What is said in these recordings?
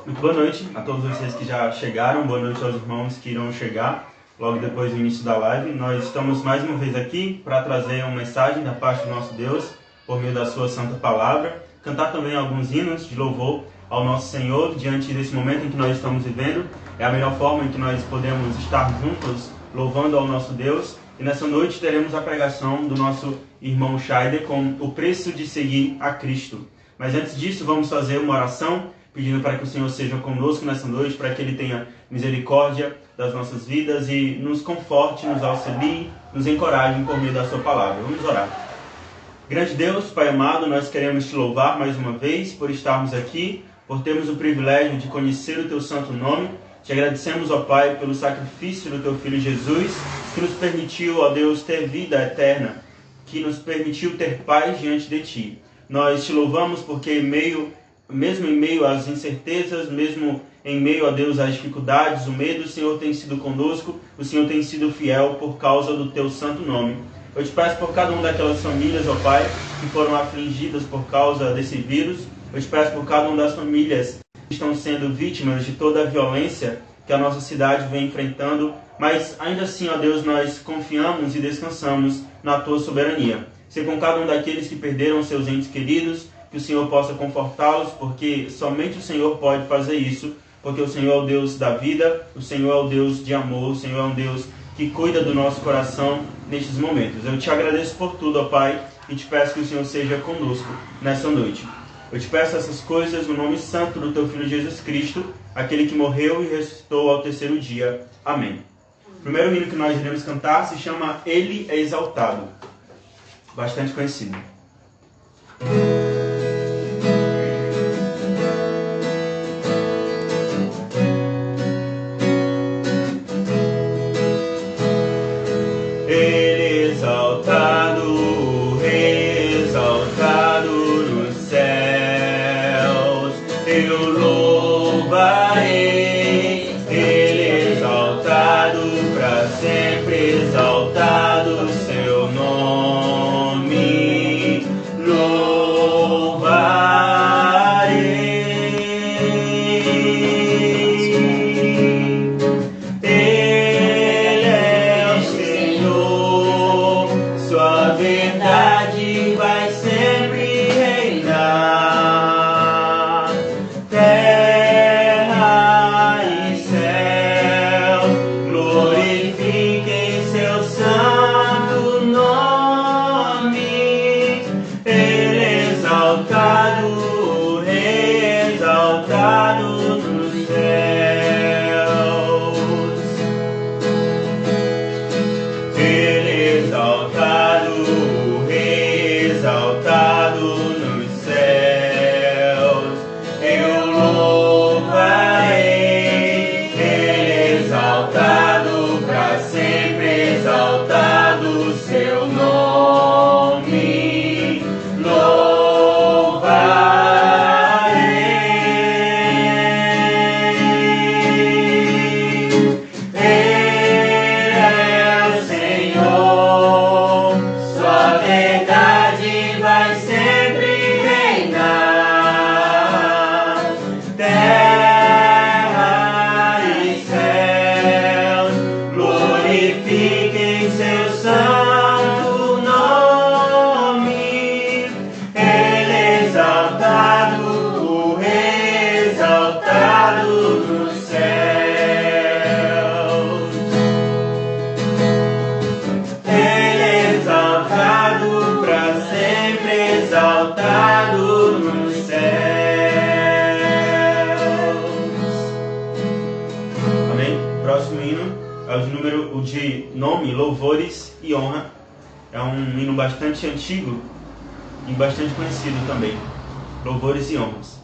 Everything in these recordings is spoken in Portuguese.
Muito boa noite a todos vocês que já chegaram, boa noite aos irmãos que irão chegar logo depois do início da live. Nós estamos mais uma vez aqui para trazer uma mensagem da parte do nosso Deus por meio da sua santa palavra, cantar também alguns hinos de louvor ao nosso Senhor diante desse momento em que nós estamos vivendo. É a melhor forma em que nós podemos estar juntos louvando ao nosso Deus. E nessa noite teremos a pregação do nosso irmão Scheider com o preço de seguir a Cristo. Mas antes disso, vamos fazer uma oração pedindo para que o Senhor seja conosco nessa noite, para que Ele tenha misericórdia das nossas vidas e nos conforte, nos auxilie, nos encoraje por meio da sua palavra. Vamos orar. Grande Deus, Pai amado, nós queremos te louvar mais uma vez por estarmos aqui, por termos o privilégio de conhecer o teu santo nome. Te agradecemos, ó Pai, pelo sacrifício do teu Filho Jesus, que nos permitiu, ó Deus, ter vida eterna, que nos permitiu ter paz diante de ti. Nós te louvamos porque mesmo em meio às incertezas, mesmo em meio, a Deus, às dificuldades, o medo, o Senhor tem sido conosco, o Senhor tem sido fiel por causa do teu santo nome. Eu te peço por cada uma daquelas famílias, ó Pai, que foram afligidas por causa desse vírus. Eu te peço por cada uma das famílias que estão sendo vítimas de toda a violência que a nossa cidade vem enfrentando, mas ainda assim, ó Deus, nós confiamos e descansamos na tua soberania. Ser com cada um daqueles que perderam seus entes queridos, que o Senhor possa confortá-los, porque somente o Senhor pode fazer isso, porque o Senhor é o Deus da vida, o Senhor é o Deus de amor, o Senhor é um Deus que cuida do nosso coração nestes momentos. Eu te agradeço por tudo, ó Pai, e te peço que o Senhor seja conosco nessa noite. Eu te peço essas coisas no nome santo do teu Filho Jesus Cristo, aquele que morreu e ressuscitou ao terceiro dia. Amém. O primeiro hino que nós iremos cantar se chama Ele é Exaltado. Bastante conhecido. Ele exaltado, o Rei exaltado nos céus, eu louvarei. Ele exaltado, para sempre exaltado seu nome, louvarei. Ele é o Senhor, sua verdade vai sempre reinar. Terra e céu glorifiquem seu santo nome. Ele é exaltado, o Rei exaltado nos céus. Ele é exaltado, o Rei exaltado nos céus. Eu louvarei. Ele é exaltado, para sempre exaltado seu nome, louvarei. Ele é o Senhor, sua verdade vai sempre reinar. Terra e céus glorifiquem seu santo nome. Ele é exaltado, o Rei exaltado nos céus. Ele é exaltado, para sempre exaltado nos céus. Amém? Próximo hino é o de nome, Louvores e Honra. É um hino bastante antigo e bastante conhecido também. Louvores e Honras.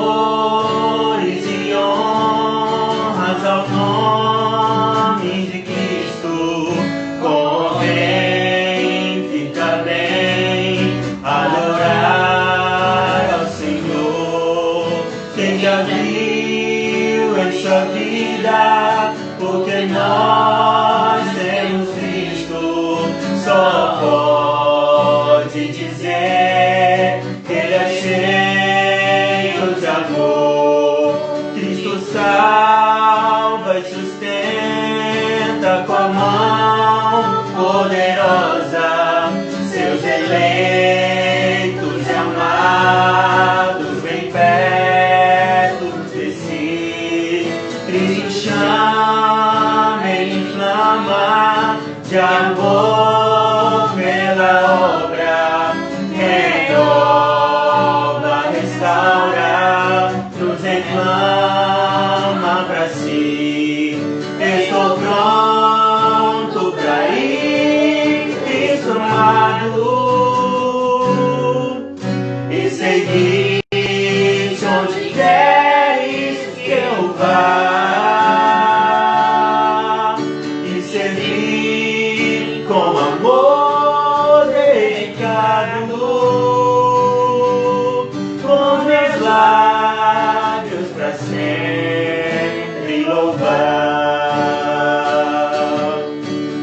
Louvores e honras ao nome de Cristo. Convém, fica bem adorar. e dizer que Ele é cheio de amor. Cristo salva e sustenta com a mão poderosa seus eleitos e amados bem perto de si. Cristo chama, Ele inflama de amor pela obra, renova, restaura, nos reclama pra si. Estou pronto pra ir, Cristo amado, e seguir onde queres que eu vá, e servir com amor dedicado, com meus lábios pra sempre louvar.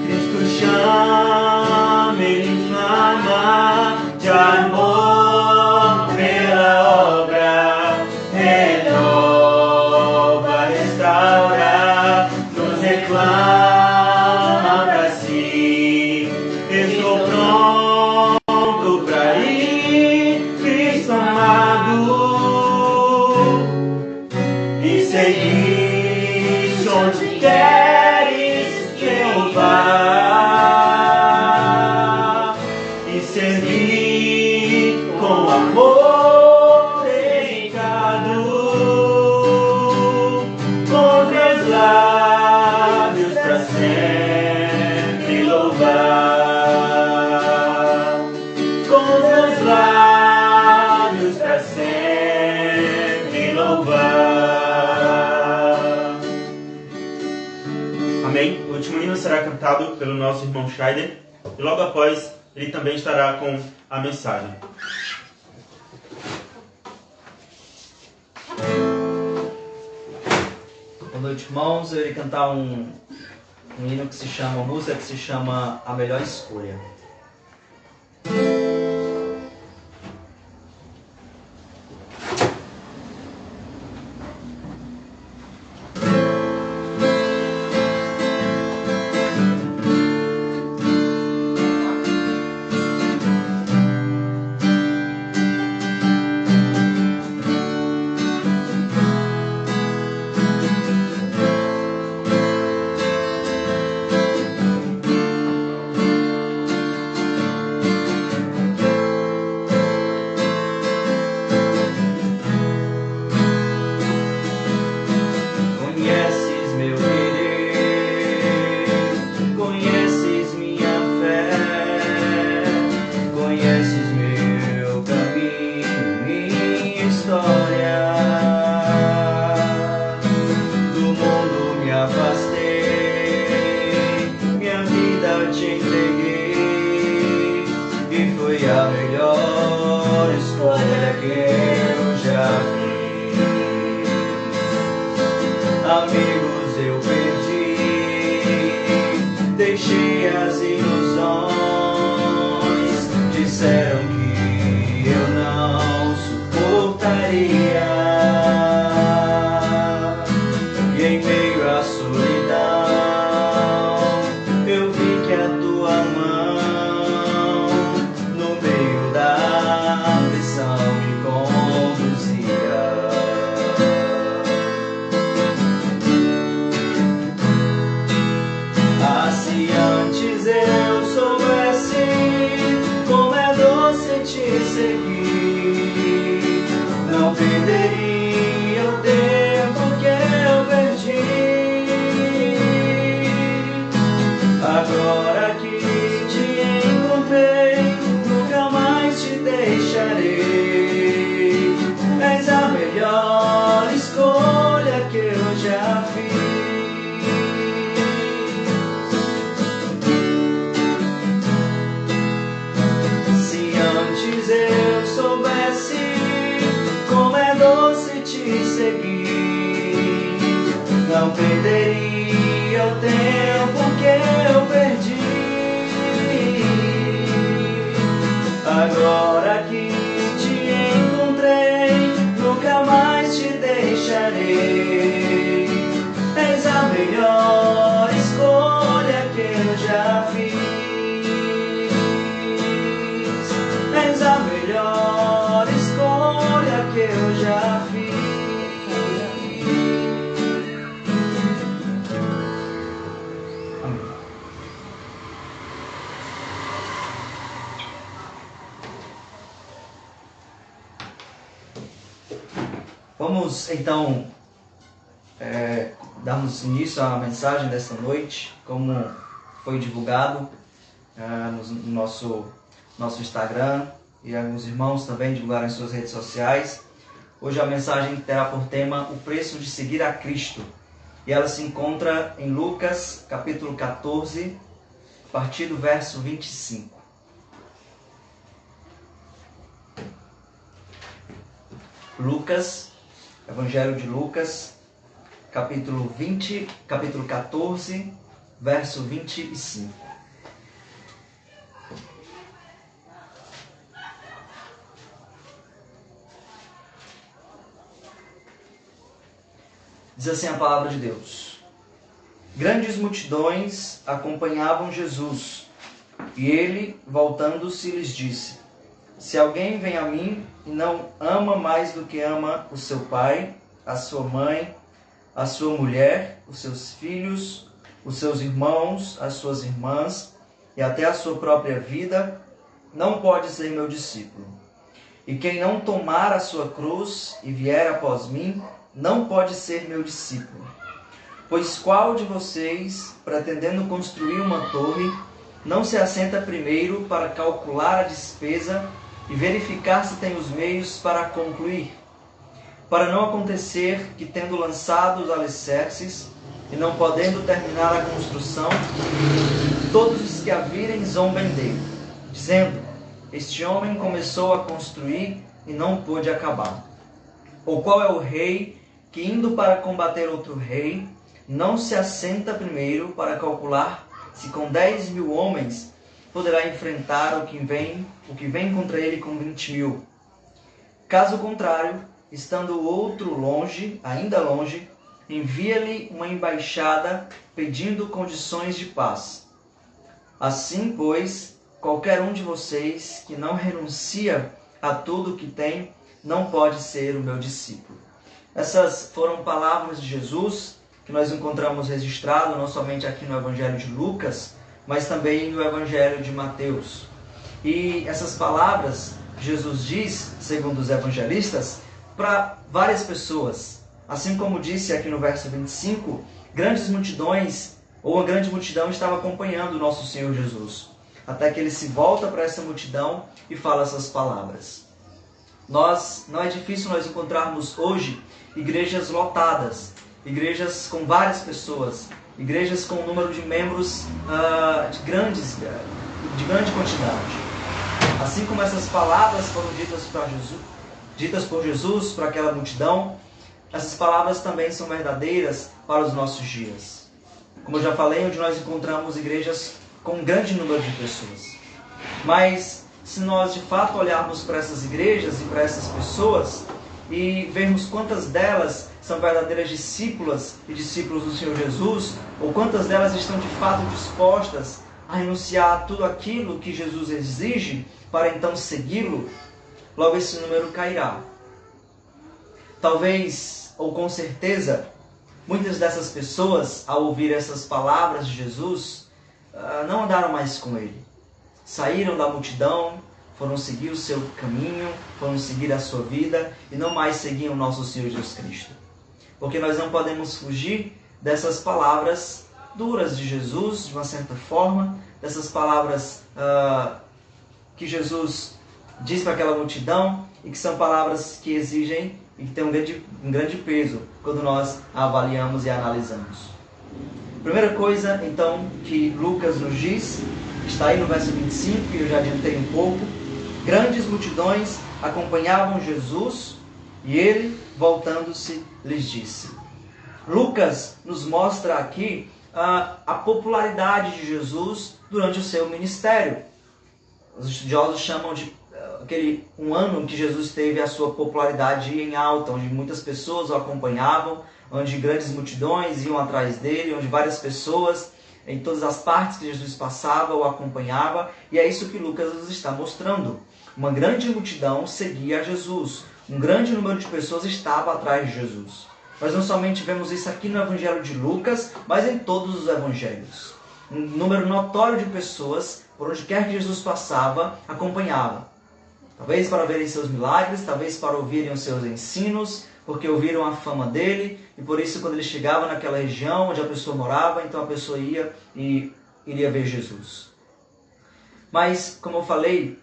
Cristo chama, Ele inflama de amor pela obra, renova, restaura, nos reclama pra si. Estou pronto pra ir, Cristo amado, e seguir onde queres que eu vá, e servir com amor dedicado, com meus lábios pra sempre louvar, com meus lábios pra sempre louvar. Amém? O último hino será cantado pelo nosso irmão Scheider e logo após ele também estará com a mensagem. Boa noite, irmãos. Eu irei cantar um hino que se chama, uma música que se chama A Melhor Escolha. Amigos eu perdi, deixei as ilusões, disseram que eu não suportaria, e em meio à solidão eu vi que a tua mão no meio da aflição me conduzia. Se antes eu soubesse como é doce te seguir, não perderia o tempo que eu perdi. Agora que te encontrei, nunca mais te deixarei. És a melhor escolha que eu já fiz. Eu soubesse como é doce te seguir, não perderia o tempo que eu perdi. Agora que te encontrei, nunca mais te deixarei. És a melhor escolha que eu já fiz. És a melhor escolha que eu já fiz. Vamos então darmos início à mensagem desta noite, como foi divulgado no nosso Instagram, e alguns irmãos também divulgaram em suas redes sociais. Hoje a mensagem terá por tema o preço de seguir a Cristo, e ela se encontra em Lucas capítulo 14, a partir do verso 25. Evangelho de Lucas, capítulo 14, verso 25. Diz assim a palavra de Deus: Grandes multidões acompanhavam Jesus, e ele, voltando-se, lhes disse: Se alguém vem a mim e não ama mais do que ama o seu pai, a sua mãe, a sua mulher, os seus filhos, os seus irmãos, as suas irmãs e até a sua própria vida, não pode ser meu discípulo. E quem não tomar a sua cruz e vier após mim, não pode ser meu discípulo. Pois qual de vocês, pretendendo construir uma torre, não se assenta primeiro para calcular a despesa e verificar se tem os meios para concluir? Para não acontecer que, tendo lançado os alicerces e não podendo terminar a construção, todos os que a virem zombem dele, dizendo: Este homem começou a construir e não pôde acabar. Ou qual é o rei que, indo para combater outro rei, não se assenta primeiro para calcular se com 10.000 homens poderá enfrentar o que vem contra ele com 20.000? Caso contrário, estando o outro ainda longe, envia-lhe uma embaixada pedindo condições de paz. Assim, pois, qualquer um de vocês que não renuncia a tudo o que tem, não pode ser o meu discípulo. Essas foram palavras de Jesus que nós encontramos registrado não somente aqui no Evangelho de Lucas, mas também no Evangelho de Mateus. E essas palavras Jesus diz, segundo os evangelistas, para várias pessoas. Assim como disse aqui no verso 25, grandes multidões, ou uma grande multidão estava acompanhando o nosso Senhor Jesus. Até que ele se volta para essa multidão e fala essas palavras. Não é difícil nós encontrarmos hoje igrejas lotadas, igrejas com várias pessoas, igrejas com um número de membros de grande quantidade. Assim como essas palavras foram ditas por Jesus para aquela multidão, essas palavras também são verdadeiras para os nossos dias. Como eu já falei, onde nós encontramos igrejas com um grande número de pessoas. Mas se nós de fato olharmos para essas igrejas e para essas pessoas e vermos quantas delas são verdadeiras discípulas e discípulos do Senhor Jesus, ou quantas delas estão de fato dispostas a renunciar tudo aquilo que Jesus exige para então segui-lo, logo esse número cairá. Talvez, ou com certeza, muitas dessas pessoas, ao ouvir essas palavras de Jesus, não andaram mais com ele. Saíram da multidão, foram seguir o seu caminho, foram seguir a sua vida e não mais seguiam o nosso Senhor Jesus Cristo. Porque nós não podemos fugir dessas palavras duras de Jesus, de uma certa forma, dessas palavras que Jesus diz para aquela multidão e que são palavras que exigem e que têm um grande peso quando nós a avaliamos e a analisamos. Primeira coisa, então, que Lucas nos diz, está aí no verso 25, e eu já adiantei um pouco: grandes multidões acompanhavam Jesus e ele, voltando-se, lhes disse. Lucas nos mostra aqui a popularidade de Jesus durante o seu ministério. os estudiosos chamam de um ano que Jesus teve a sua popularidade em alta, onde muitas pessoas o acompanhavam, onde grandes multidões iam atrás dele, onde várias pessoas em todas as partes que Jesus passava o acompanhava, e é isso que Lucas nos está mostrando. Uma grande multidão seguia Jesus, um grande número de pessoas estava atrás de Jesus. Nós não somente vemos isso aqui no Evangelho de Lucas, mas em todos os Evangelhos. Um número notório de pessoas, por onde quer que Jesus passava, acompanhava. Talvez para verem seus milagres, talvez para ouvirem os seus ensinos, porque ouviram a fama dele, e por isso quando ele chegava naquela região onde a pessoa morava, então a pessoa ia e iria ver Jesus. Mas, como eu falei,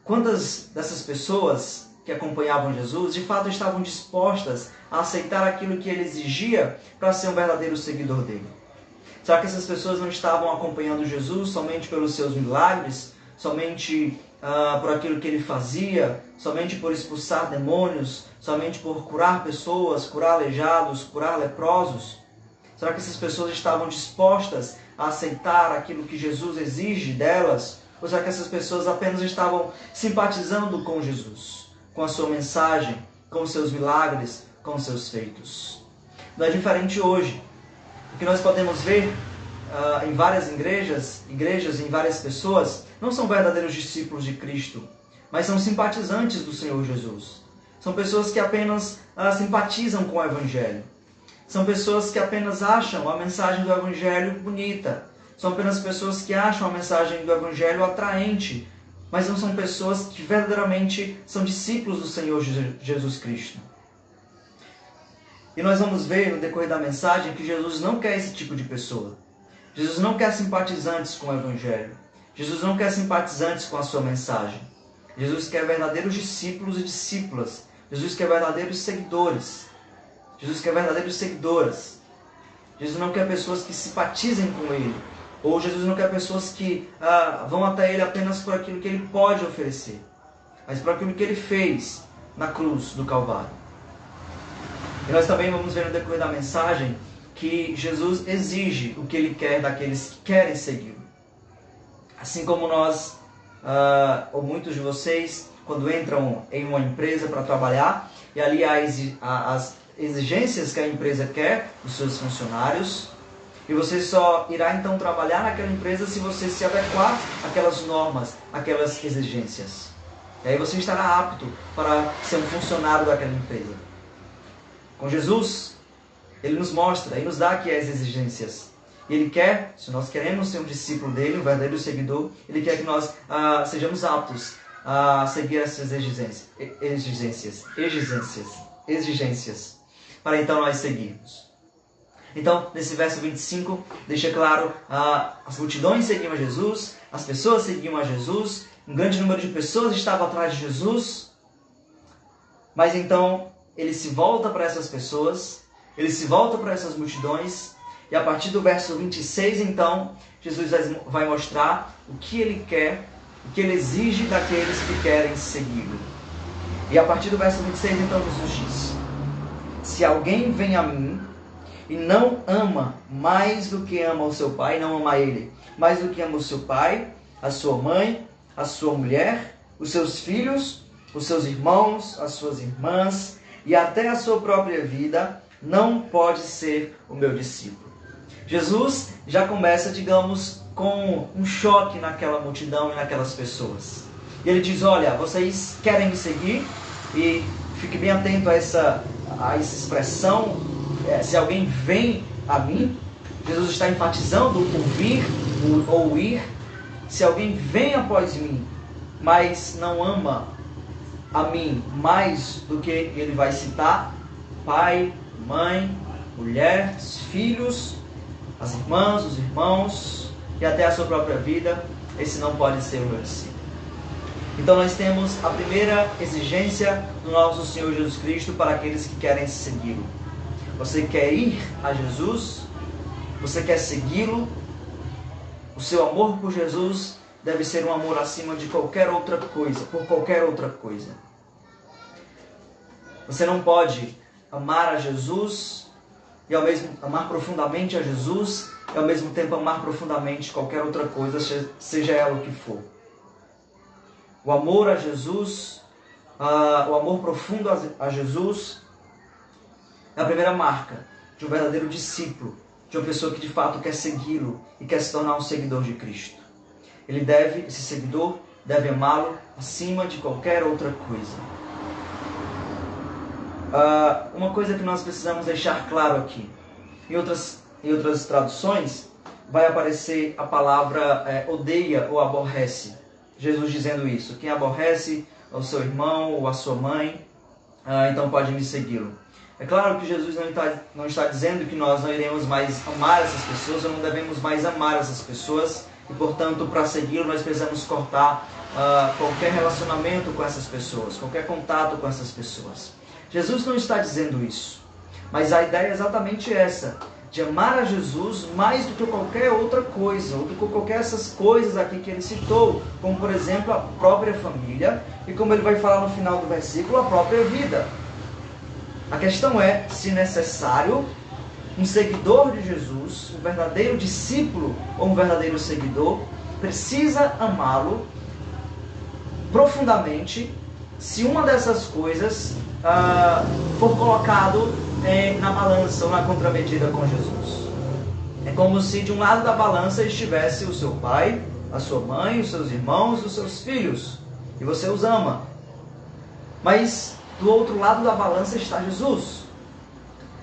quantas dessas pessoas que acompanhavam Jesus, de fato estavam dispostas a aceitar aquilo que ele exigia para ser um verdadeiro seguidor dele? Será que essas pessoas não estavam acompanhando Jesus somente pelos seus milagres, somente por aquilo que ele fazia, somente por expulsar demônios, somente por curar pessoas, curar aleijados, curar leprosos? Será que essas pessoas estavam dispostas a aceitar aquilo que Jesus exige delas? Ou será que essas pessoas apenas estavam simpatizando com Jesus, com a sua mensagem, com os seus milagres, com os seus feitos? Não é diferente hoje. O que nós podemos ver em várias igrejas, em várias pessoas, não são verdadeiros discípulos de Cristo, mas são simpatizantes do Senhor Jesus. São pessoas que apenas simpatizam com o Evangelho. São pessoas que apenas acham a mensagem do Evangelho bonita. São apenas pessoas que acham a mensagem do Evangelho atraente, mas não são pessoas que verdadeiramente são discípulos do Senhor Jesus Cristo. E nós vamos ver no decorrer da mensagem que Jesus não quer esse tipo de pessoa. Jesus não quer simpatizantes com o Evangelho. Jesus não quer simpatizantes com a sua mensagem. Jesus quer verdadeiros discípulos e discípulas. Jesus quer verdadeiros seguidores. Jesus quer verdadeiras seguidoras. Jesus não quer pessoas que simpatizem com Ele. Ou Jesus não quer pessoas que vão até Ele apenas por aquilo que Ele pode oferecer, mas por aquilo que Ele fez na cruz do Calvário. E nós também vamos ver no decorrer da mensagem que Jesus exige o que Ele quer daqueles que querem segui-lo. Assim como nós, ou muitos de vocês, quando entram em uma empresa para trabalhar, e ali há as exigências que a empresa quer dos seus funcionários, e você só irá então trabalhar naquela empresa se você se adequar àquelas normas, àquelas exigências. E aí você estará apto para ser um funcionário daquela empresa. Com Jesus, Ele nos mostra e nos dá aqui as exigências. E Ele quer, se nós queremos ser um discípulo dele, um verdadeiro seguidor, Ele quer que nós sejamos aptos a seguir essas exigências, para então nós seguirmos. Então, nesse verso 25, deixa claro, as multidões seguiam a Jesus, as pessoas seguiam a Jesus, um grande número de pessoas estava atrás de Jesus, mas então Ele se volta para essas pessoas, Ele se volta para essas multidões, e a partir do verso 26, então, Jesus vai mostrar o que Ele quer, o que Ele exige daqueles que querem segui-lo. E a partir do verso 26, então, Jesus diz: se alguém vem a mim e não ama mais do que ama o seu pai, não ama ele, mais do que ama o seu pai, a sua mãe, a sua mulher, os seus filhos, os seus irmãos, as suas irmãs e até a sua própria vida, não pode ser o meu discípulo. Jesus já começa, digamos, com um choque naquela multidão e naquelas pessoas. E Ele diz: olha, vocês querem me seguir? E fique bem atento a essa expressão, se alguém vem a mim. Jesus está enfatizando o vir ou ir. Se alguém vem após mim, mas não ama a mim mais do que ele vai citar pai, mãe, mulher, filhos, as irmãs, os irmãos e até a sua própria vida, esse não pode ser o meu discípulo. Então nós temos a primeira exigência do nosso Senhor Jesus Cristo para aqueles que querem segui-lo. Você quer ir a Jesus? Você quer segui-lo? O seu amor por Jesus deve ser um amor acima de qualquer outra coisa, por qualquer outra coisa. Você não pode amar a Jesus e ao mesmo amar profundamente a Jesus e ao mesmo tempo amar profundamente qualquer outra coisa, seja ela o que for. O amor a Jesus, o amor profundo a Jesus, é a primeira marca de um verdadeiro discípulo, de uma pessoa que de fato quer segui-lo e quer se tornar um seguidor de Cristo. Esse seguidor deve amá-lo acima de qualquer outra coisa. Uma coisa que nós precisamos deixar claro aqui, em outras traduções, vai aparecer a palavra odeia ou aborrece. Jesus dizendo isso: quem aborrece o seu irmão ou a sua mãe, então pode me segui-lo. É claro que Jesus não está dizendo que nós não iremos mais amar essas pessoas, ou não devemos mais amar essas pessoas, e portanto, para segui-lo, nós precisamos cortar qualquer relacionamento com essas pessoas, qualquer contato com essas pessoas. Jesus não está dizendo isso, mas a ideia é exatamente essa, de amar a Jesus mais do que qualquer outra coisa, ou do que qualquer essas coisas aqui que ele citou, como por exemplo a própria família, e como ele vai falar no final do versículo, a própria vida. A questão é, se necessário, um seguidor de Jesus, um verdadeiro discípulo ou um verdadeiro seguidor, precisa amá-lo profundamente, se uma dessas coisas for colocado na balança ou na contramedida com Jesus. É como se de um lado da balança estivesse o seu pai, a sua mãe, os seus irmãos, os seus filhos, e você os ama. Mas do outro lado da balança está Jesus.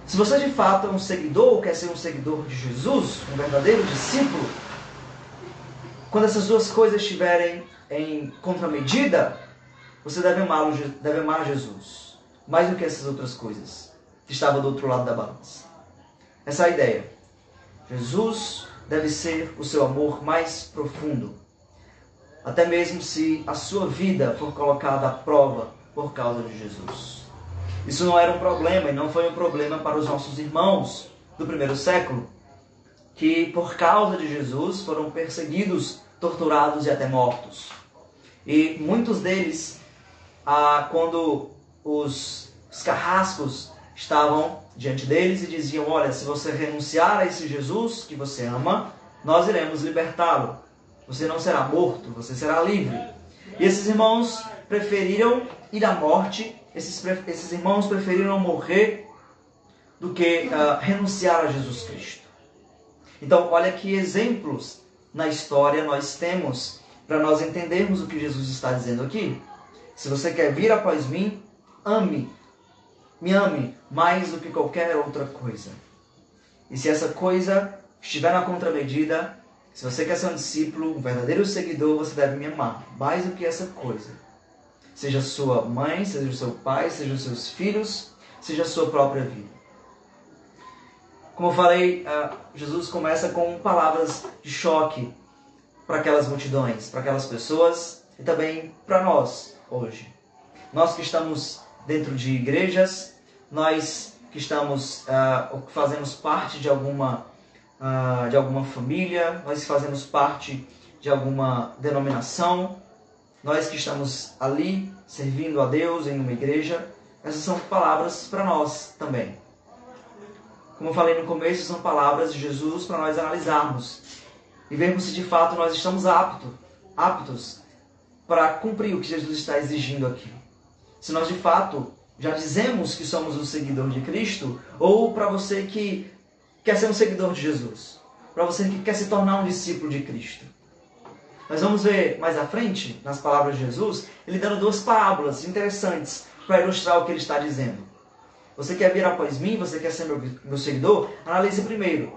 Se você de fato é um seguidor ou quer ser um seguidor de Jesus, um verdadeiro discípulo, quando essas duas coisas estiverem em contramedida, você deve amar Jesus mais do que essas outras coisas que estavam do outro lado da balança. Essa é a ideia. Jesus deve ser o seu amor mais profundo, até mesmo se a sua vida for colocada à prova por causa de Jesus. Isso não era um problema, e não foi um problema para os nossos irmãos do primeiro século, que por causa de Jesus foram perseguidos, torturados e até mortos. E muitos deles, quando os carrascos estavam diante deles e diziam: olha, se você renunciar a esse Jesus que você ama, nós iremos libertá-lo. Você não será morto, você será livre. E esses irmãos preferiram ir à morte, esses irmãos preferiram morrer do que renunciar a Jesus Cristo. Então, olha que exemplos na história nós temos para nós entendermos o que Jesus está dizendo aqui. Se você quer vir após mim, me ame mais do que qualquer outra coisa. E se essa coisa estiver na contramedida, se você quer ser um discípulo, um verdadeiro seguidor, você deve me amar mais do que essa coisa. Seja sua mãe, seja o seu pai, seja os seus filhos, seja a sua própria vida. Como eu falei, Jesus começa com palavras de choque para aquelas multidões, para aquelas pessoas e também para nós hoje. Nós que estamos dentro de igrejas, nós que estamos, que fazemos parte de alguma família, nós que fazemos parte de alguma denominação, nós que estamos ali servindo a Deus em uma igreja, essas são palavras para nós também. Como eu falei no começo, são palavras de Jesus para nós analisarmos e vermos se de fato nós estamos aptos para cumprir o que Jesus está exigindo aqui. Se nós de fato já dizemos que somos um seguidor de Cristo, ou para você que quer ser um seguidor de Jesus, para você que quer se tornar um discípulo de Cristo. Nós vamos ver mais à frente, nas palavras de Jesus, ele dando duas parábolas interessantes para ilustrar o que ele está dizendo. Você quer vir após mim, você quer ser meu seguidor? Analise primeiro,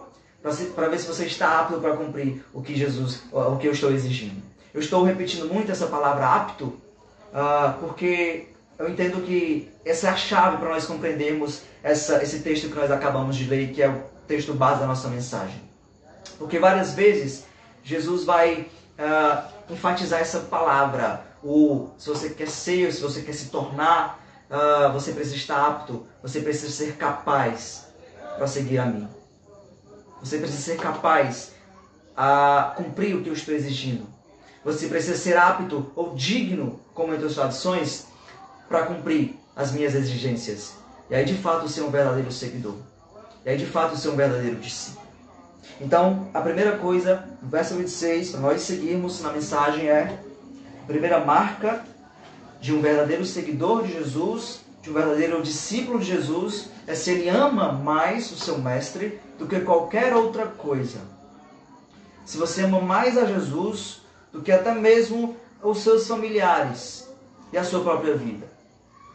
para ver se você está apto para cumprir o que eu estou exigindo. Eu estou repetindo muito essa palavra apto, porque eu entendo que essa é a chave para nós compreendermos esse texto que nós acabamos de ler, que é o texto base da nossa mensagem. Porque várias vezes Jesus vai enfatizar essa palavra, se você quer ser, se você quer se tornar, você precisa estar apto, você precisa ser capaz para seguir a mim. Você precisa ser capaz a cumprir o que eu estou exigindo. Você precisa ser apto ou digno, como em outras traduções, para cumprir as minhas exigências. E aí de fato ser um verdadeiro seguidor. E aí de fato ser um verdadeiro discípulo. Então, a primeira coisa, no verso 26, para nós seguirmos na mensagem é: A primeira marca de um verdadeiro seguidor de Jesus, de um verdadeiro discípulo de Jesus, é se ele ama mais o seu mestre do que qualquer outra coisa. Se você ama mais a Jesus do que até mesmo os seus familiares e a sua própria vida.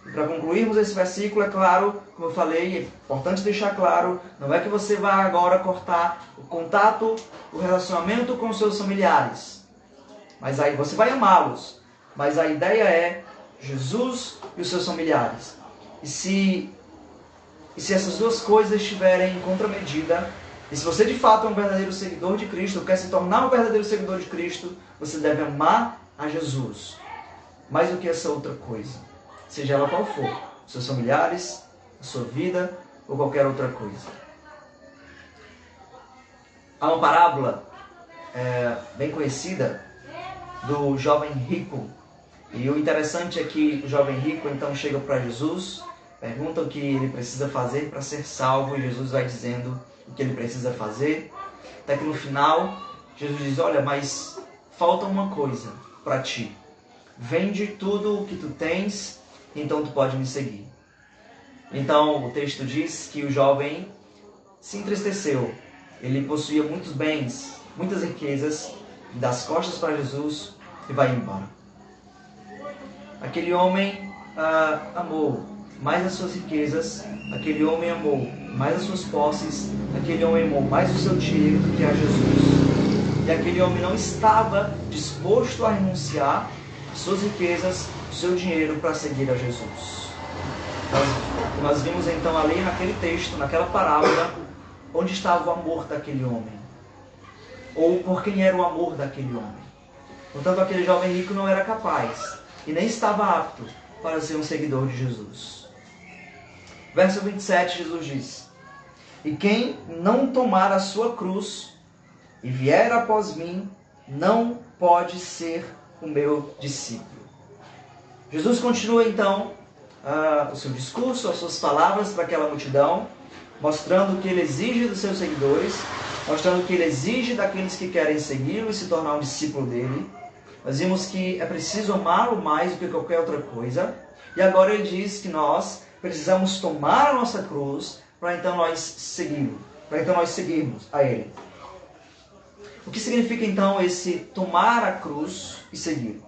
E para concluirmos esse versículo, é claro, como eu falei, é importante deixar claro, não é que você vai agora cortar o contato, o relacionamento com os seus familiares. Mas aí você vai amá-los. Mas a ideia é Jesus e os seus familiares. E se essas duas coisas estiverem em contramedida, e se você de fato é um verdadeiro seguidor de Cristo, ou quer se tornar um verdadeiro seguidor de Cristo, você deve amar a Jesus mais do que essa outra coisa, seja ela qual for, seus familiares, a sua vida ou qualquer outra coisa. Há uma parábola bem conhecida do jovem rico, e o interessante é que o jovem rico então chega para Jesus, pergunta o que ele precisa fazer para ser salvo, e Jesus vai dizendo o que ele precisa fazer, até que no final Jesus diz: olha, mas falta uma coisa para ti. Vende tudo o que tu tens, então tu pode me seguir. Então o texto diz que o jovem se entristeceu. Ele possuía muitos bens, muitas riquezas, dá as costas para Jesus e vai embora. Aquele homem amou mais as suas riquezas, aquele homem amou mais as suas posses, aquele homem amou mais o seu dinheiro do que a Jesus. E aquele homem não estava disposto a renunciar às suas riquezas, o seu dinheiro para seguir a Jesus. Nós vimos então ali naquele texto, naquela parábola, onde estava o amor daquele homem. Ou por quem era o amor daquele homem. Portanto, aquele jovem rico não era capaz e nem estava apto para ser um seguidor de Jesus. Verso 27, Jesus diz: e quem não tomar a sua cruz e vier após mim, não pode ser o meu discípulo. Jesus continua então o seu discurso, as suas palavras para aquela multidão, mostrando o que ele exige dos seus seguidores, mostrando o que ele exige daqueles que querem segui-lo e se tornar um discípulo dele. Nós vimos que é preciso amá-lo mais do que qualquer outra coisa, e agora ele diz que nós precisamos tomar a nossa cruz para então nós segui-lo, para então nós seguirmos a ele. O que significa então esse tomar a cruz e segui-lo?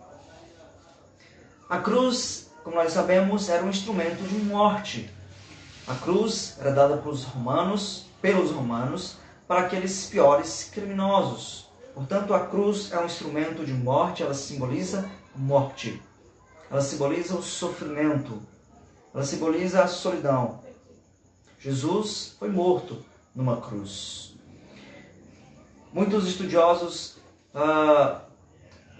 A cruz, como nós sabemos, era um instrumento de morte. A cruz era dada pelos romanos, para aqueles piores criminosos. Portanto, a cruz é um instrumento de morte, ela simboliza morte. Ela simboliza o sofrimento. Ela simboliza a solidão. Jesus foi morto numa cruz. Muitos estudiosos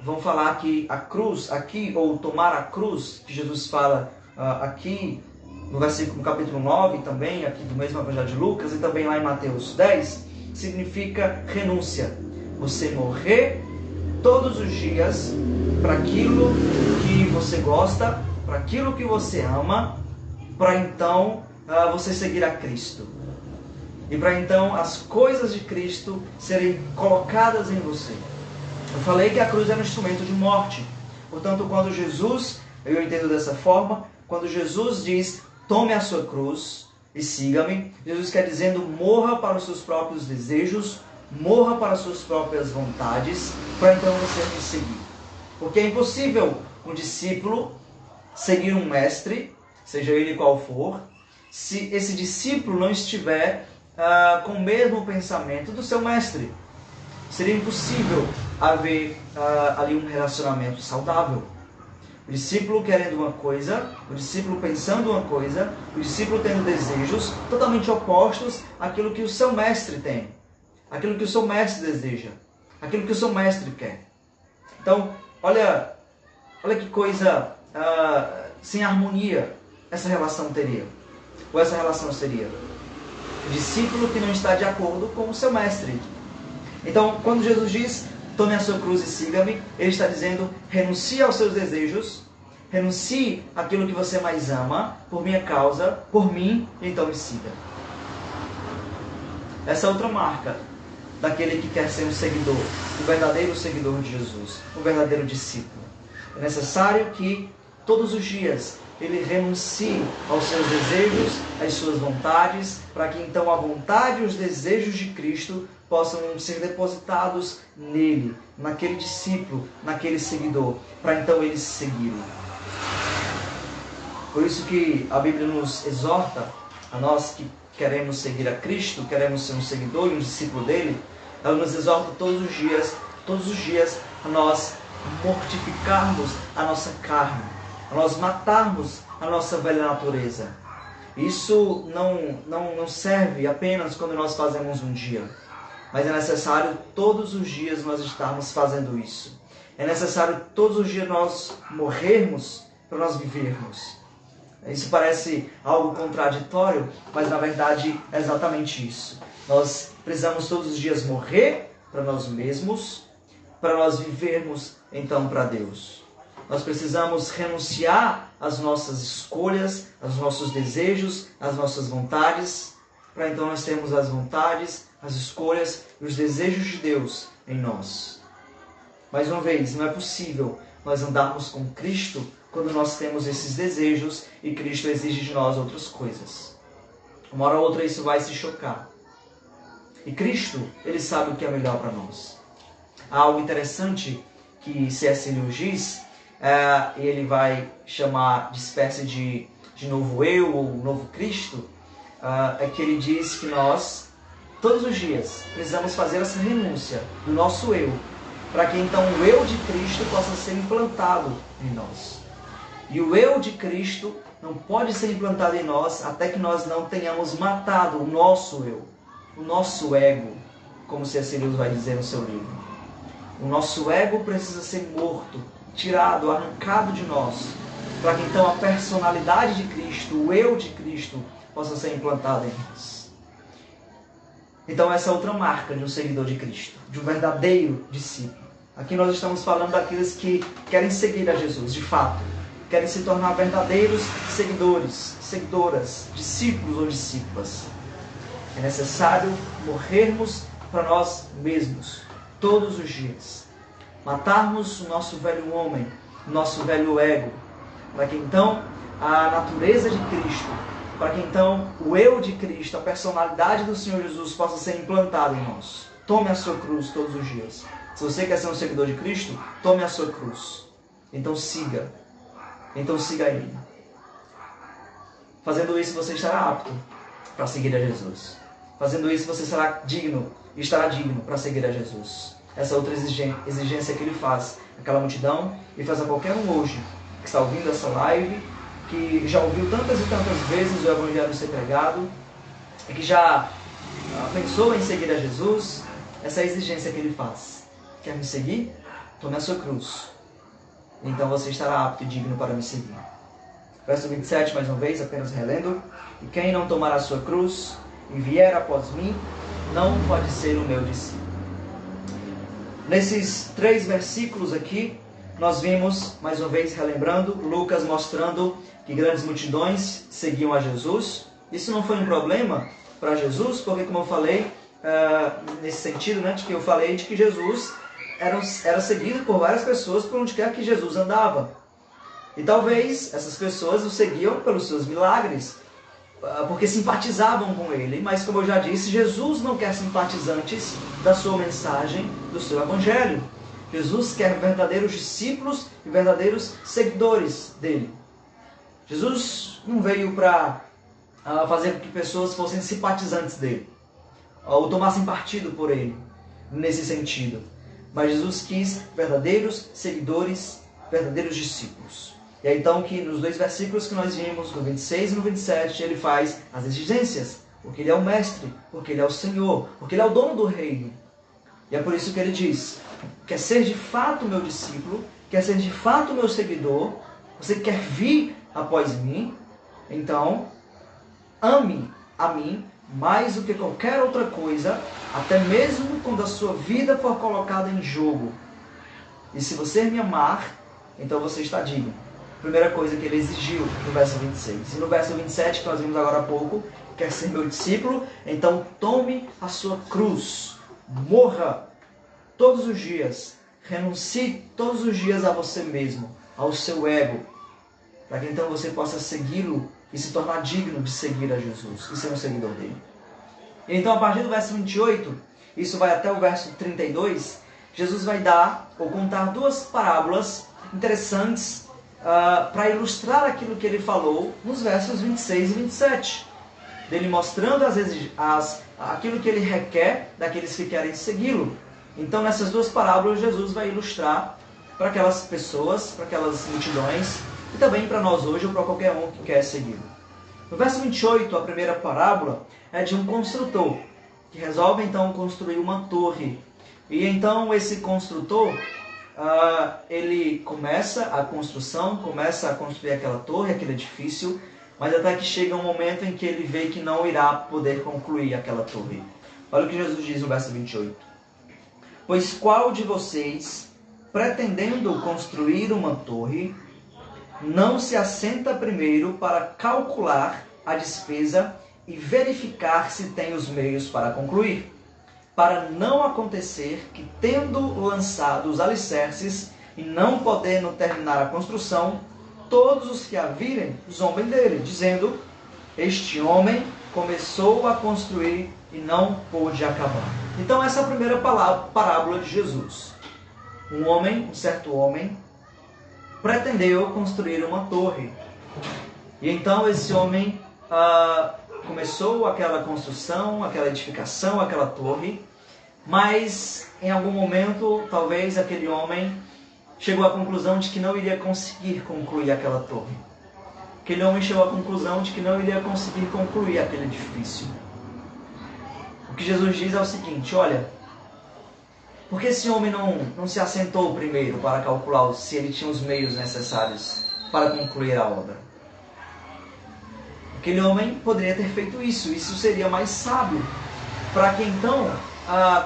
vão falar que a cruz, aqui, ou tomar a cruz, que Jesus fala aqui no capítulo 9, também aqui do mesmo Evangelho de Lucas, e também lá em Mateus 10, significa renúncia. Você morrer todos os dias para aquilo que você gosta, para aquilo que você ama, para então você seguir a Cristo. E para então as coisas de Cristo serem colocadas em você. Eu falei que a cruz era um instrumento de morte. Portanto, quando Jesus, eu entendo dessa forma, quando Jesus diz: tome a sua cruz e siga-me, Jesus quer dizendo: morra para os seus próprios desejos, morra para as suas próprias vontades, para então você me seguir. Porque é impossível um discípulo seguir um mestre, seja ele qual for, se esse discípulo não estiver com o mesmo pensamento do seu mestre. Seria impossível haver ali um relacionamento saudável. O discípulo querendo uma coisa, o discípulo pensando uma coisa, o discípulo tendo desejos totalmente opostos àquilo que o seu mestre tem, aquilo que o seu mestre deseja, aquilo que o seu mestre quer. Então, olha que coisa sem harmonia essa relação teria, ou essa relação seria. O discípulo que não está de acordo com o seu mestre. Então, quando Jesus diz: tome a sua cruz e siga-me, ele está dizendo: renuncie aos seus desejos, renuncie àquilo que você mais ama, por minha causa, por mim, então me siga. Essa é outra marca daquele que quer ser um seguidor, um verdadeiro seguidor de Jesus, um verdadeiro discípulo. É necessário que todos os dias ele renuncie aos seus desejos, às suas vontades, para que então a vontade e os desejos de Cristo possam ser depositados nele, naquele discípulo, naquele seguidor, para então eles seguirem. Por isso que a Bíblia nos exorta, a nós que queremos seguir a Cristo, queremos ser um seguidor e um discípulo dele, ela nos exorta todos os dias, a nós mortificarmos a nossa carne, a nós matarmos a nossa velha natureza. Isso não serve apenas quando nós fazemos um dia, mas é necessário todos os dias nós estarmos fazendo isso. É necessário todos os dias nós morrermos para nós vivermos. Isso parece algo contraditório, mas na verdade é exatamente isso. Nós precisamos todos os dias morrer para nós mesmos, para nós vivermos então para Deus. Nós precisamos renunciar às nossas escolhas, aos nossos desejos, às nossas vontades, para então nós termos as vontades, as escolhas e os desejos de Deus em nós. Mais uma vez, não é possível nós andarmos com Cristo quando nós temos esses desejos e Cristo exige de nós outras coisas. Uma hora ou outra isso vai se chocar. E Cristo, Ele sabe o que é melhor para nós. Há algo interessante que C.S. Lewis diz, ele vai chamar de espécie de novo eu ou novo Cristo, é que ele diz que nós, todos os dias, precisamos fazer essa renúncia do nosso eu, para que então o eu de Cristo possa ser implantado em nós. E o eu de Cristo não pode ser implantado em nós até que nós não tenhamos matado o nosso eu, o nosso ego, como C.S. Lewis vai dizer no seu livro. O nosso ego precisa ser morto, tirado, arrancado de nós, para que então a personalidade de Cristo, o eu de Cristo, possa ser implantado em nós. Então essa é outra marca de um seguidor de Cristo, de um verdadeiro discípulo. Aqui nós estamos falando daqueles que querem seguir a Jesus, de fato, querem se tornar verdadeiros seguidores, seguidoras, discípulos ou discípulas. É necessário morrermos para nós mesmos, todos os dias. Matarmos o nosso velho homem, o nosso velho ego, para que então a natureza de Cristo, para que então o eu de Cristo, a personalidade do Senhor Jesus possa ser implantada em nós. Tome a sua cruz todos os dias. Se você quer ser um seguidor de Cristo, tome a sua cruz. Então siga. Então siga Ele. Fazendo isso você estará apto para seguir a Jesus. Fazendo isso você será digno e estará digno para seguir a Jesus. Essa outra exigência que Ele faz àquela multidão e faz a qualquer um hoje que está ouvindo essa live, que já ouviu tantas e tantas vezes o Evangelho ser pregado e que já pensou em seguir a Jesus. Essa é a exigência que Ele faz. Quer me seguir? Tome a sua cruz. Então você estará apto e digno para me seguir. Verso 27, mais uma vez, apenas relendo. E quem não tomar a sua cruz e vier após mim, não pode ser o meu discípulo. Nesses 3 versículos aqui, nós vimos, mais uma vez relembrando, Lucas mostrando que grandes multidões seguiam a Jesus. Isso não foi um problema para Jesus, porque como eu falei, nesse sentido, né, de que eu falei de que Jesus era seguido por várias pessoas por onde quer que Jesus andava. E talvez essas pessoas o seguiam pelos seus milagres, porque simpatizavam com ele. Mas como eu já disse, Jesus não quer simpatizantes da sua mensagem, do seu evangelho. Jesus quer verdadeiros discípulos e verdadeiros seguidores dele. Jesus não veio para fazer com que pessoas fossem simpatizantes dele, ou tomassem partido por ele, nesse sentido. Mas Jesus quis verdadeiros seguidores, verdadeiros discípulos. E é então que nos 2 versículos que nós vimos, no 26 e no 27, ele faz as exigências, porque ele é o mestre, porque ele é o Senhor, porque ele é o dono do reino. E é por isso que ele diz: quer ser de fato meu discípulo, quer ser de fato meu seguidor, você quer vir após mim, então ame a mim mais do que qualquer outra coisa, até mesmo quando a sua vida for colocada em jogo. E se você me amar, então você está digno. Primeira coisa que ele exigiu no verso 26. E no verso 27, que nós vimos agora há pouco, quer ser meu discípulo, então tome a sua cruz, morra todos os dias, renuncie todos os dias a você mesmo, ao seu ego, para que então você possa segui-lo e se tornar digno de seguir a Jesus e ser um seguidor dele. Então, a partir do verso 28, isso vai até o verso 32, Jesus vai dar ou contar duas parábolas interessantes para ilustrar aquilo que ele falou nos versos 26 e 27. Dele mostrando aquilo que ele requer daqueles que querem segui-lo. Então, nessas duas parábolas, Jesus vai ilustrar para aquelas pessoas, para aquelas multidões, e também para nós hoje ou para qualquer um que quer segui-lo. No verso 28, a primeira parábola é de um construtor, que resolve então construir uma torre. E então esse construtor, ele começa a construção, começa a construir aquela torre, aquele edifício, mas até que chega um momento em que ele vê que não irá poder concluir aquela torre. Olha o que Jesus diz no verso 28. Pois qual de vocês, pretendendo construir uma torre, não se assenta primeiro para calcular a despesa e verificar se tem os meios para concluir, para não acontecer que, tendo lançado os alicerces e não podendo terminar a construção, todos os que a virem zombem dele, dizendo: este homem começou a construir e não pôde acabar. Então essa é a primeira parábola de Jesus. Um certo homem, pretendeu construir uma torre. E então esse homem começou aquela construção, aquela edificação, aquela torre, mas em algum momento, talvez aquele homem chegou à conclusão de que não iria conseguir concluir aquela torre. Aquele homem chegou à conclusão de que não iria conseguir concluir aquele edifício. O que Jesus diz é o seguinte: olha, por que esse homem não se assentou primeiro para calcular se ele tinha os meios necessários para concluir a obra? Aquele homem poderia ter feito isso seria mais sábio, para que então,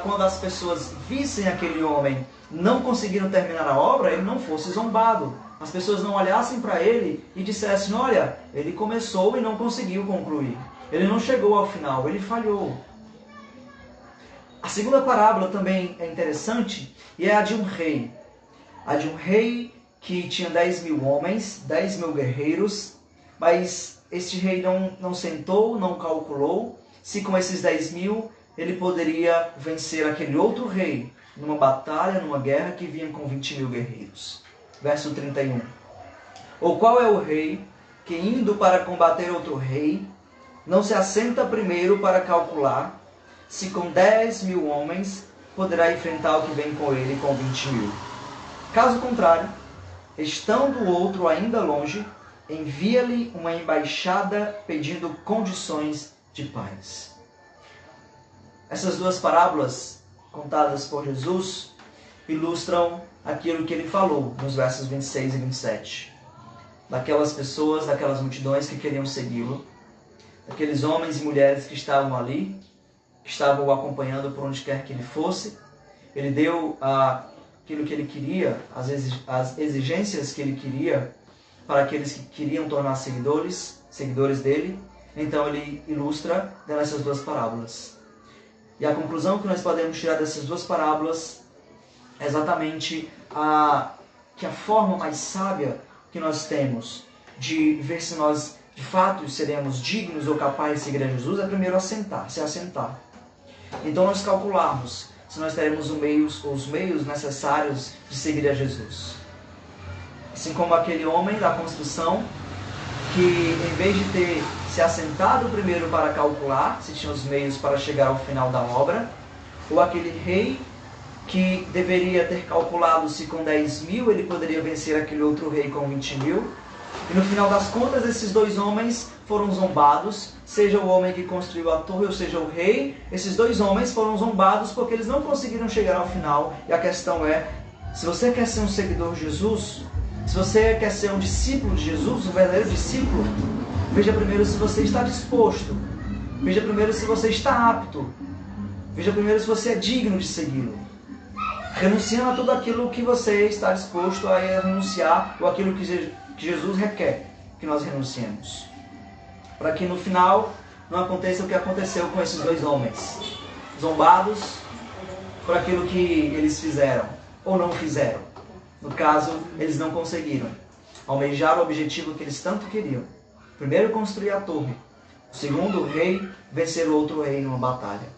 quando as pessoas vissem aquele homem não conseguiram terminar a obra, ele não fosse zombado. As pessoas não olhassem para ele e dissessem: olha, ele começou e não conseguiu concluir. Ele não chegou ao final, ele falhou. A segunda parábola também é interessante e é a de um rei. A de um rei que tinha 10.000 homens, 10.000 guerreiros, mas este rei não sentou, não calculou se com esses 10.000 ele poderia vencer aquele outro rei numa batalha, numa guerra que vinha com 20.000 guerreiros. Verso 31. Ou qual é o rei que, indo para combater outro rei, não se assenta primeiro para calcular se com 10.000 homens poderá enfrentar o que vem com ele com 20.000? Caso contrário, estando o outro ainda longe, envia-lhe uma embaixada pedindo condições de paz. Essas duas parábolas contadas por Jesus ilustram aquilo que ele falou nos versos 26 e 27. Daquelas pessoas, daquelas multidões que queriam segui-lo, daqueles homens e mulheres que estavam ali, que estavam o acompanhando por onde quer que ele fosse. Ele deu aquilo que ele queria, as exigências que ele queria para aqueles que queriam tornar seguidores dele. Então ele ilustra nessas duas parábolas. E a conclusão que nós podemos tirar dessas duas parábolas é exatamente que a forma mais sábia que nós temos de ver se nós de fato seremos dignos ou capazes de seguir a Jesus é primeiro se assentar. Então nós calcularmos se nós teremos os meios necessários de seguir a Jesus. Assim como aquele homem da construção que, em vez de ter se assentado primeiro para calcular se tinha os meios para chegar ao final da obra, ou aquele rei que deveria ter calculado se com 10.000 ele poderia vencer aquele outro rei com 20.000. E no final das contas, esses dois homens foram zombados, seja o homem que construiu a torre, ou seja o rei. Esses dois homens foram zombados porque eles não conseguiram chegar ao final. E a questão é, se você quer ser um seguidor de Jesus, se você quer ser um discípulo de Jesus, um verdadeiro discípulo, veja primeiro se você está disposto, veja primeiro se você está apto, veja primeiro se você é digno de segui-lo, renunciando a tudo aquilo que você está disposto a renunciar, ou aquilo que Jesus requer que nós renunciemos, para que no final não aconteça o que aconteceu com esses dois homens, zombados por aquilo que eles fizeram ou não fizeram. No caso, eles não conseguiram almejar o objetivo que eles tanto queriam. Primeiro, construir a torre. O segundo, o rei vencer outro rei numa batalha.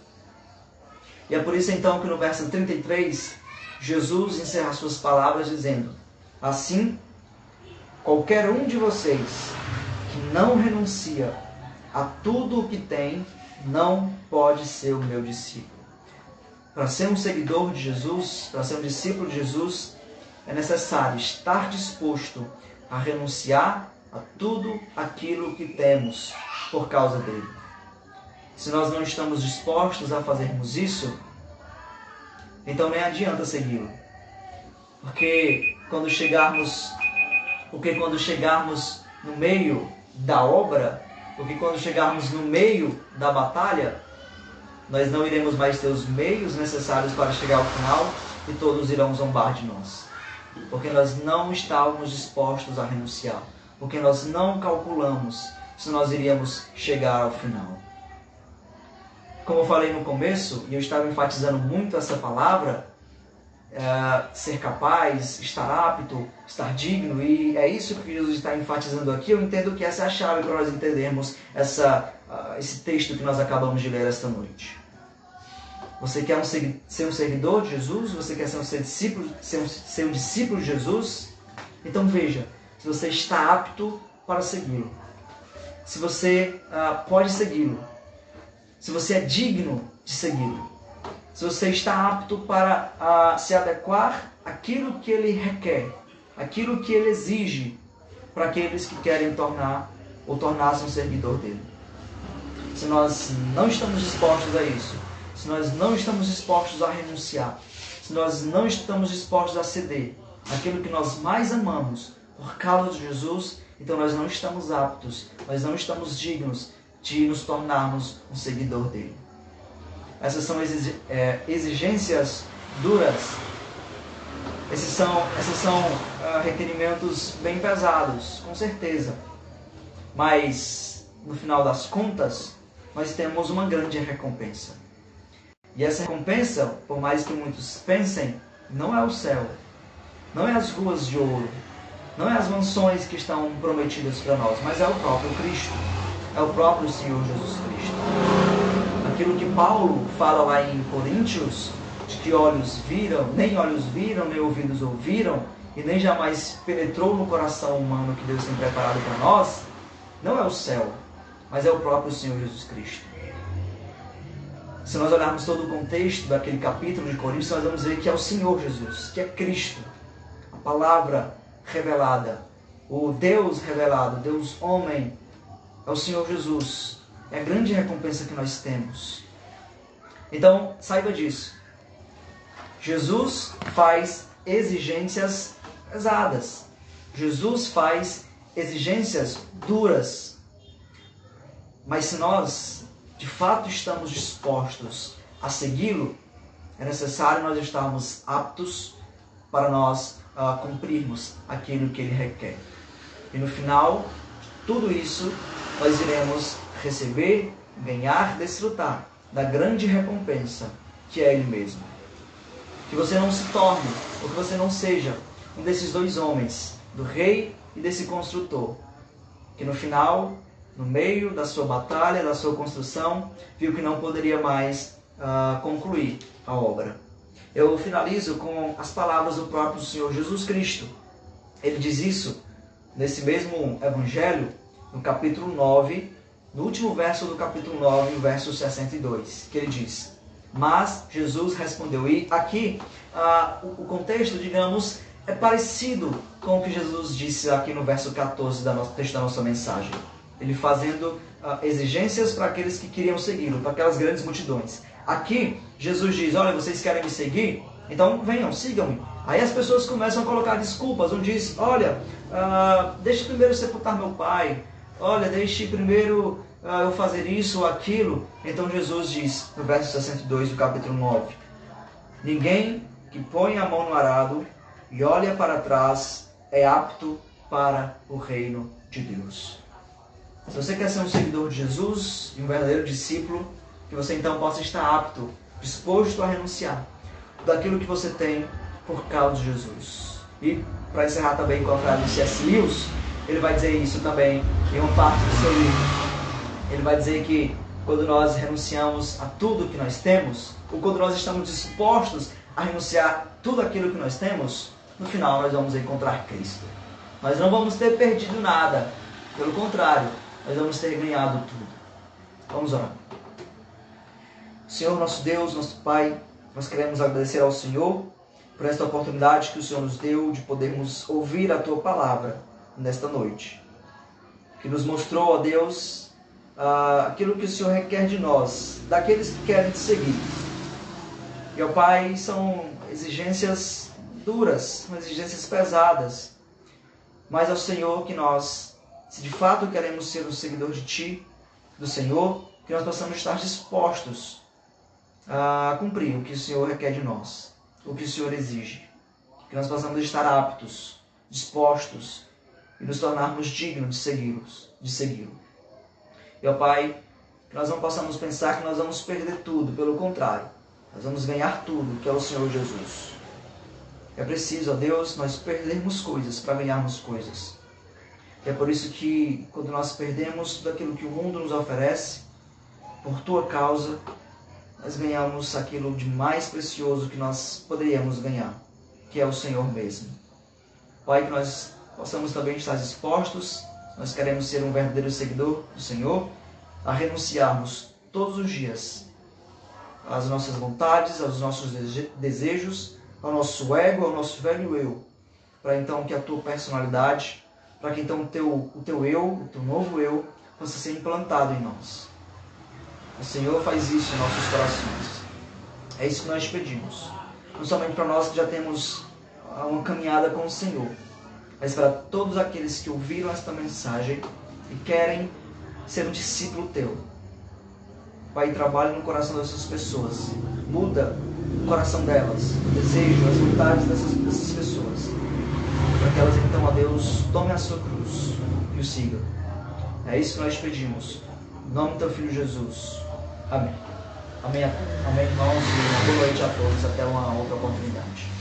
E é por isso então que no verso 33, Jesus encerra suas palavras dizendo: assim, qualquer um de vocês que não renuncia a tudo o que tem, não pode ser o meu discípulo. Para ser um seguidor de Jesus, para ser um discípulo de Jesus, é necessário estar disposto a renunciar a tudo aquilo que temos por causa dele. Se nós não estamos dispostos a fazermos isso, então nem adianta segui-lo. Porque quando chegarmos no meio da obra, porque quando chegarmos no meio da batalha, nós não iremos mais ter os meios necessários para chegar ao final e todos irão zombar de nós. Porque nós não estávamos dispostos a renunciar. Porque nós não calculamos se nós iríamos chegar ao final. Como eu falei no começo, e eu estava enfatizando muito essa palavra, ser capaz, estar apto, estar digno, e é isso que Jesus está enfatizando aqui. Eu entendo que essa é a chave para nós entendermos esse texto que nós acabamos de ler esta noite. Você quer ser um seguidor de Jesus? Você quer ser um discípulo de Jesus? Então veja, se você está apto para segui-lo. Se você pode segui-lo. Se você é digno de segui-lo. Se você está apto para se adequar àquilo que ele requer, aquilo que ele exige para aqueles que querem tornar-se um seguidor dele. Se nós não estamos dispostos a isso, se nós não estamos dispostos a renunciar, se nós não estamos dispostos a ceder aquilo que nós mais amamos por causa de Jesus, então nós não estamos aptos, nós não estamos dignos de nos tornarmos um seguidor dele. Essas são exigências duras. Esses são requerimentos bem pesados, com certeza. Mas, no final das contas, nós temos uma grande recompensa. E essa recompensa, por mais que muitos pensem, não é o céu, não é as ruas de ouro, não é as mansões que estão prometidas para nós, mas é o próprio Cristo, é o próprio Senhor Jesus Cristo. Aquilo que Paulo fala lá em Coríntios, de que nem olhos viram, nem ouvidos ouviram, e nem jamais penetrou no coração humano que Deus tem preparado para nós, não é o céu, mas é o próprio Senhor Jesus Cristo. Se nós olharmos todo o contexto daquele capítulo de Coríntios, nós vamos ver que é o Senhor Jesus, que é Cristo, a palavra revelada, o Deus revelado, Deus homem, é o Senhor Jesus. É a grande recompensa que nós temos. Então, saiba disso. Jesus faz exigências pesadas. Jesus faz exigências duras. Mas se nós, de fato, estamos dispostos a segui-lo, é necessário nós estarmos aptos para nós cumprirmos aquilo que ele requer. E no final, tudo isso nós iremos receber, ganhar, desfrutar da grande recompensa que é ele mesmo. Que você não se torne, ou que você não seja um desses dois homens, do rei e desse construtor, que no final, no meio da sua batalha, da sua construção, viu que não poderia mais concluir a obra. Eu finalizo com as palavras do próprio Senhor Jesus Cristo. Ele diz isso nesse mesmo evangelho, no capítulo 9, no último verso do capítulo 9, o verso 62, que ele diz: mas Jesus respondeu. E aqui o contexto, digamos, é parecido com o que Jesus disse aqui no verso 14 do texto da nossa mensagem. Ele fazendo exigências para aqueles que queriam segui-lo, para aquelas grandes multidões. Aqui, Jesus diz: olha, vocês querem me seguir? Então venham, sigam-me. Aí as pessoas começam a colocar desculpas. Um diz: olha, deixe primeiro sepultar meu pai. Olha, deixe primeiro eu fazer isso ou aquilo. Então Jesus diz, no verso 62 do capítulo 9: ninguém que põe a mão no arado e olha para trás é apto para o reino de Deus. Se você quer ser um seguidor de Jesus e um verdadeiro discípulo, que você então possa estar apto, disposto a renunciar daquilo que você tem por causa de Jesus. E para encerrar também com a frase do C.S. Lewis, ele vai dizer isso também em uma parte do seu livro. Ele vai dizer que quando nós renunciamos a tudo que nós temos, ou quando nós estamos dispostos a renunciar a tudo aquilo que nós temos, no final nós vamos encontrar Cristo. Nós não vamos ter perdido nada, pelo contrário, nós vamos ter ganhado tudo. Vamos orar. Senhor, nosso Deus, nosso Pai, nós queremos agradecer ao Senhor por esta oportunidade que o Senhor nos deu de podermos ouvir a Tua palavra nesta noite. Que nos mostrou, ó Deus, aquilo que o Senhor requer de nós, daqueles que querem te seguir. E, ó Pai, são exigências duras, são exigências pesadas. Mas ao Senhor que nós, se de fato queremos ser um seguidor de Ti, do Senhor, que nós possamos estar dispostos a cumprir o que o Senhor requer de nós, o que o Senhor exige. Que nós possamos estar aptos, dispostos e nos tornarmos dignos de segui-lo. E, ó Pai, que nós não possamos pensar que nós vamos perder tudo, pelo contrário, nós vamos ganhar tudo, que é o Senhor Jesus. É preciso, ó Deus, nós perdermos coisas para ganharmos coisas. E é por isso que, quando nós perdemos tudo aquilo que o mundo nos oferece, por Tua causa, nós ganhamos aquilo de mais precioso que nós poderíamos ganhar, que é o Senhor mesmo. Pai, que nós possamos também estar dispostos, nós queremos ser um verdadeiro seguidor do Senhor, a renunciarmos todos os dias às nossas vontades, aos nossos desejos, ao nosso ego, ao nosso velho eu, para então que a Tua personalidade, para que então o Teu eu, o Teu novo eu, possa ser implantado em nós. O Senhor faz isso em nossos corações. É isso que nós pedimos. Não somente para nós que já temos uma caminhada com o Senhor, mas para todos aqueles que ouviram esta mensagem e querem ser um discípulo Teu. Pai, trabalhe no coração dessas pessoas. Muda o coração delas, o desejo, as vontades dessas pessoas. Para que elas então, a Deus, tomem a sua cruz e o sigam. É isso que nós pedimos. Em nome do Teu Filho Jesus. Amém. Amém, irmãos. E uma boa noite a todos. Até uma outra oportunidade.